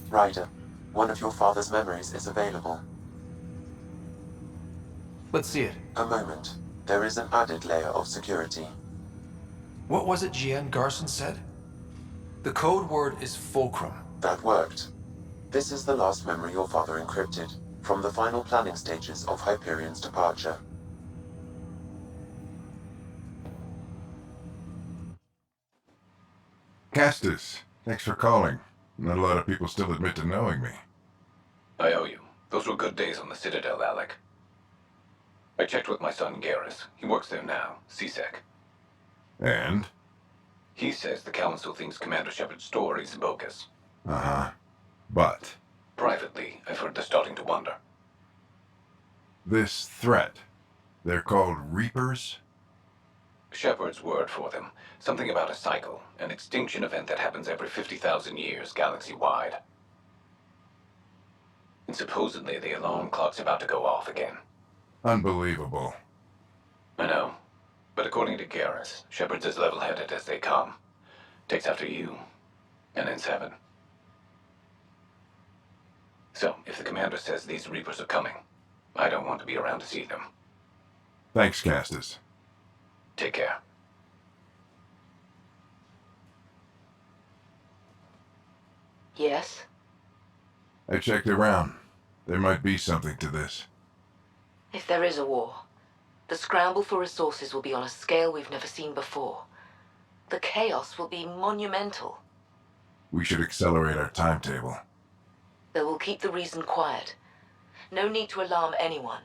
Ryder, one of your father's memories is available. Let's see it. A moment. There is an added layer of security. What was it Gian Garson said? The code word is fulcrum. That worked. This is the last memory your father encrypted, from the final planning stages of Hyperion's departure. Castus, thanks for calling. Not a lot of people still admit to knowing me. I owe you. Those were good days on the Citadel, Alec. I checked with my son Garrus. He works there now, CSEC. And? He says the Council thinks Commander Shepard's story is bogus. Uh-huh. But? Privately, I've heard they're starting to wonder. This threat, they're called Reapers? Shepard's word for them. Something about a cycle, an extinction event that happens every 50,000 years, galaxy-wide. And supposedly the alarm clock's about to go off again. Unbelievable. I know. But according to Garrus, Shepard's as level-headed as they come. Takes after you, and ends heaven. So, if the commander says these Reapers are coming, I don't want to be around to see them. Thanks, Castus. Take care. Yes? I checked around. There might be something to this. If there is a war, the scramble for resources will be on a scale we've never seen before. The chaos will be monumental. We should accelerate our timetable. They will keep the reason quiet. No need to alarm anyone.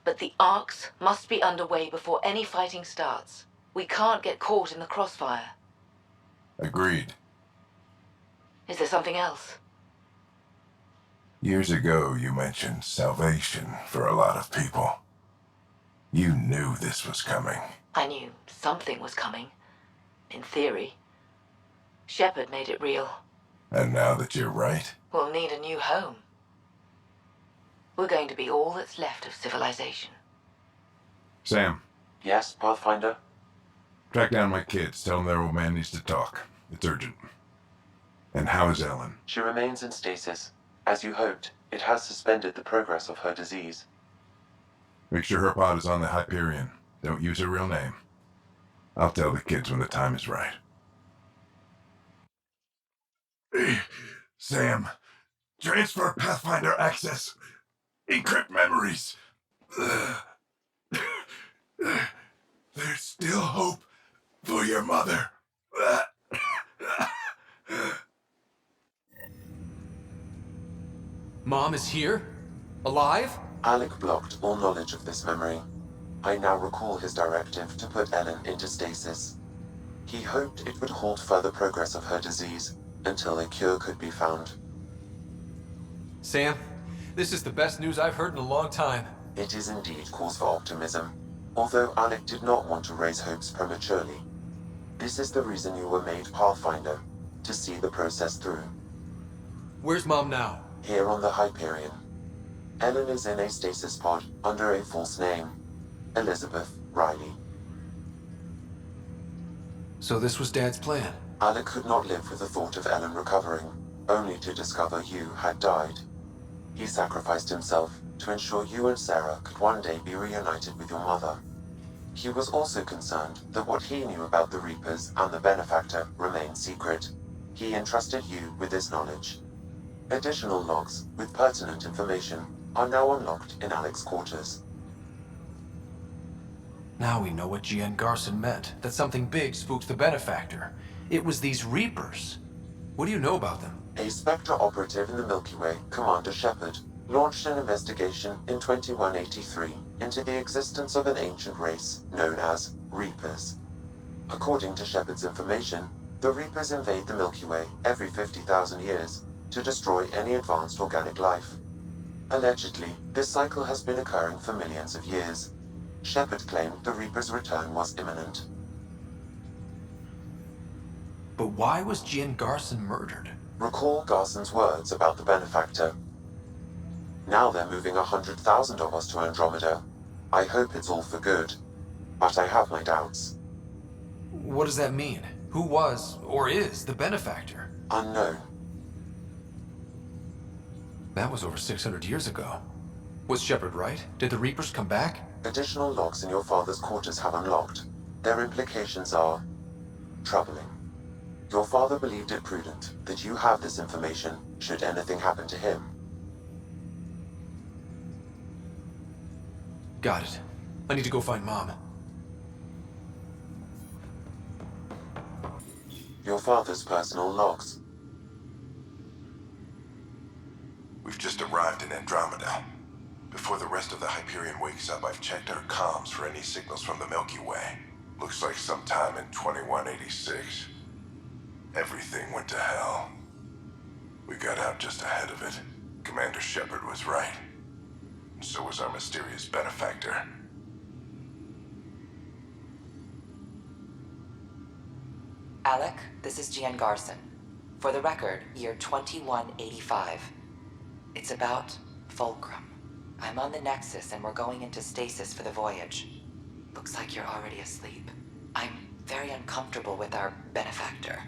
But the arcs must be underway before any fighting starts. We can't get caught in the crossfire. Agreed. Is there something else? Years ago, you mentioned salvation for a lot of people. You knew this was coming. I knew something was coming. In theory. Shepard made it real. And now that you're right? We'll need a new home. We're going to be all that's left of civilization. Sam, Yes, Pathfinder? track down my kids. Tell them their old man needs to talk. It's urgent. And how is Ellen? She remains in stasis. As you hoped, it has suspended the progress of her disease. Make sure her pod is on the Hyperion. Don't use her real name. I'll tell the kids when the time is right. Sam, transfer Pathfinder access. Encrypt memories. There's still hope for your mother. Mom is here? Alive? Alec blocked all knowledge of this memory. I now recall his directive to put Ellen into stasis. He hoped it would halt further progress of her disease until a cure could be found. Sam, this is the best news I've heard in a long time. It is indeed cause for optimism, although Alec did not want to raise hopes prematurely. This is the reason you were made Pathfinder, to see the process through. Where's Mom now? Here on the Hyperion. Ellen is in a stasis pod under a false name, Elizabeth Riley. So this was Dad's plan. Alec could not live with the thought of Ellen recovering, only to discover you had died. He sacrificed himself to ensure you and Sarah could one day be reunited with your mother. He was also concerned that what he knew about the Reapers and the Benefactor remained secret. He entrusted you with this knowledge. Additional logs with pertinent information are now unlocked in Alec's quarters. Now we know what Gian Garson meant, that something big spooks the Benefactor. It was these Reapers. What do you know about them? A Spectre operative in the Milky Way, Commander Shepard, launched an investigation in 2183 into the existence of an ancient race known as Reapers. According to Shepard's information, the Reapers invade the Milky Way every 50,000 years to destroy any advanced organic life. Allegedly, this cycle has been occurring for millions of years. Shepard claimed the Reaper's return was imminent. But why was Gian Garson murdered? Recall Garson's words about the Benefactor. Now they're moving 100,000 of us to Andromeda. I hope it's all for good, but I have my doubts. What does that mean? Who was, or is, the Benefactor? Unknown. That was over 600 years ago. Was Shepard right? Did the Reapers come back? Additional logs in your father's quarters have unlocked. Their implications are troubling. Your father believed it prudent that you have this information should anything happen to him. Got it. I need to go find Mom. Your father's personal logs. We've just arrived in Andromeda. Before the rest of the Hyperion wakes up, I've checked our comms for any signals from the Milky Way. Looks like sometime in 2186. Everything went to hell. We got out just ahead of it. Commander Shepard was right. And so was our mysterious benefactor. Alec, this is Gian Garson. For the record, year 2185. It's about Fulcrum. I'm on the Nexus and we're going into stasis for the voyage. Looks like you're already asleep. I'm very uncomfortable with our benefactor,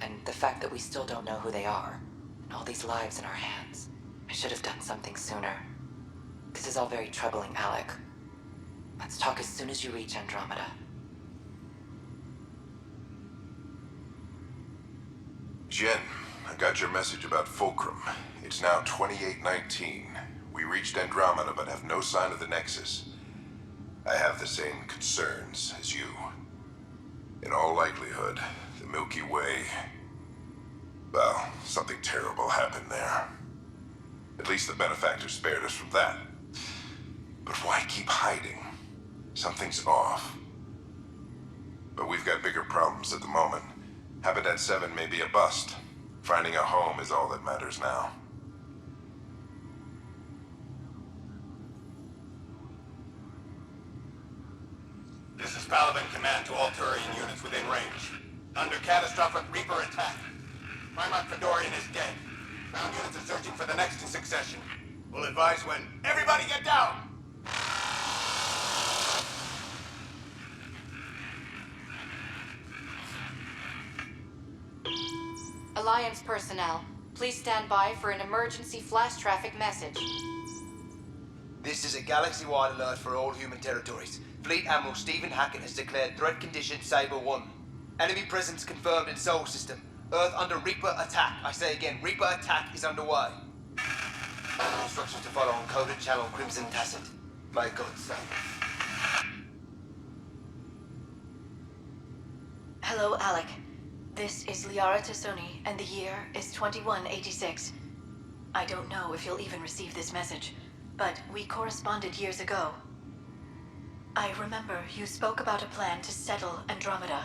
and the fact that we still don't know who they are, and all these lives in our hands. I should have done something sooner. This is all very troubling, Alec. Let's talk as soon as you reach Andromeda. Jen, I got your message about Fulcrum. It's now 2819. We reached Andromeda but have no sign of the Nexus. I have the same concerns as you. In all likelihood, the Milky Way... well, something terrible happened there. At least the benefactor spared us from that. But why keep hiding? Something's off. But we've got bigger problems at the moment. Habitat 7 may be a bust. Finding a home is all that matters now. This is Paladin Command to all Turian units within range. Under catastrophic Reaper attack. Primarch Fedorian is dead. Ground units are searching for the next in succession. We'll advise when. Everybody get down! Alliance personnel, please stand by for an emergency flash traffic message. This is a galaxy-wide alert for all human territories. Fleet Admiral Stephen Hackett has declared threat condition Saber 1. Enemy presence confirmed in Sol System. Earth under Reaper attack. I say again, Reaper attack is underway. Instructions to follow on coded channel Crimson Tacit. May God save. Hello, Alec. This is Liara Tassoni, and the year is 2186. I don't know if you'll even receive this message, but we corresponded years ago. I remember you spoke about a plan to settle Andromeda.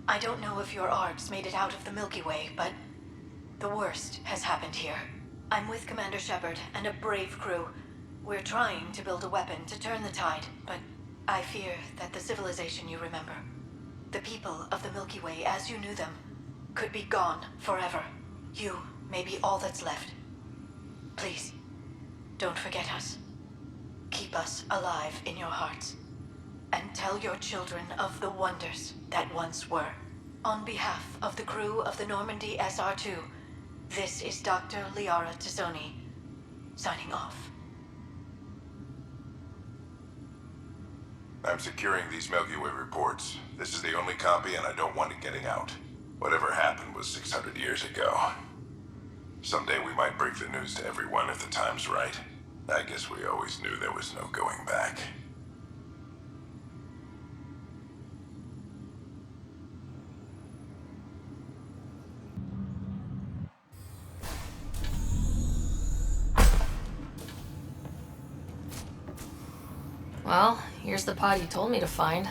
I don't know if your arcs made it out of the Milky Way, but the worst has happened here. I'm with Commander Shepard and a brave crew. We're trying to build a weapon to turn the tide, but I fear that the civilization you remember, the people of the Milky Way as you knew them, could be gone forever. You may be all that's left. Please, don't forget us. Keep us alive in your hearts. And tell your children of the wonders that once were. On behalf of the crew of the Normandy SR2, this is Dr. Liara Tassoni, signing off. I'm securing these Milky Way reports. This is the only copy and I don't want it getting out. Whatever happened was 600 years ago. Someday we might break the news to everyone if the time's right. I guess we always knew there was no going back. Well, here's the pod you told me to find.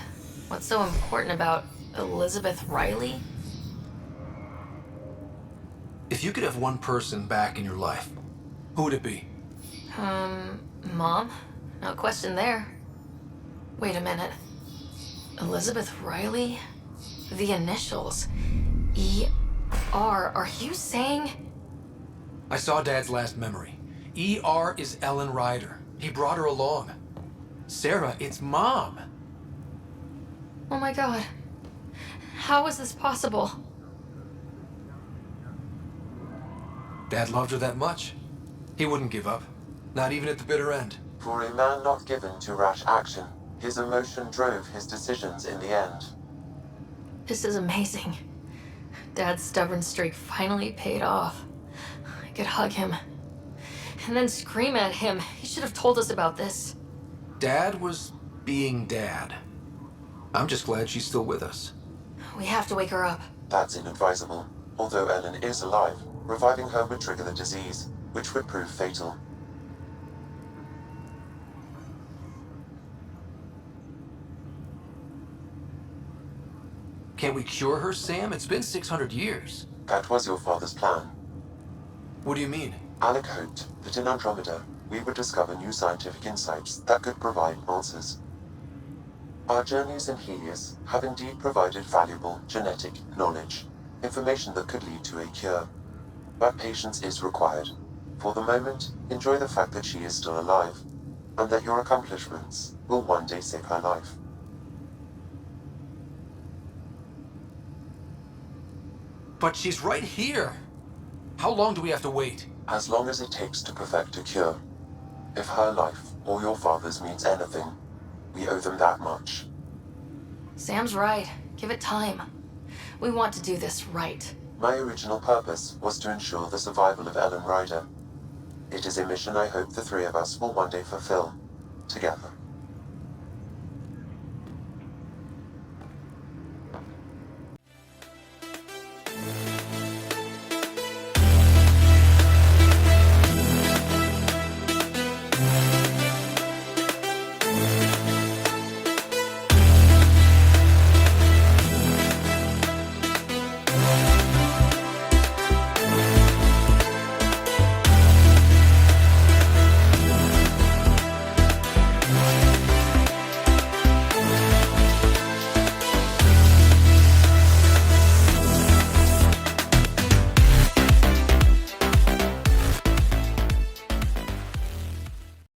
What's so important about Elizabeth Riley? If you could have one person back in your life, who would it be? Mom? No question there. Wait a minute. Elizabeth Riley? The initials. E.R. Are you saying? I saw Dad's last memory. E.R. is Ellen Ryder. He brought her along. Sarah, it's Mom. Oh my god. How is this possible? Dad loved her that much. He wouldn't give up. Not even at the bitter end. For a man not given to rash action, his emotion drove his decisions in the end. This is amazing. Dad's stubborn streak finally paid off. I could hug him. And then scream at him. He should have told us about this. Dad was being Dad. I'm just glad she's still with us. We have to wake her up. That's inadvisable. Although Ellen is alive, reviving her would trigger the disease, which would prove fatal. Can't we cure her, Sam? It's been 600 years. That was your father's plan. What do you mean? Alec hoped that in Andromeda, we would discover new scientific insights that could provide answers. Our journeys in Helios have indeed provided valuable genetic knowledge, information that could lead to a cure. But patience is required. For the moment, enjoy the fact that she is still alive, and that your accomplishments will one day save her life. But she's right here. How long do we have to wait? As long as it takes to perfect a cure. If her life or your father's means anything, we owe them that much. Sam's right. Give it time. We want to do this right. My original purpose was to ensure the survival of Ellen Ryder. It is a mission I hope the three of us will one day fulfill, together.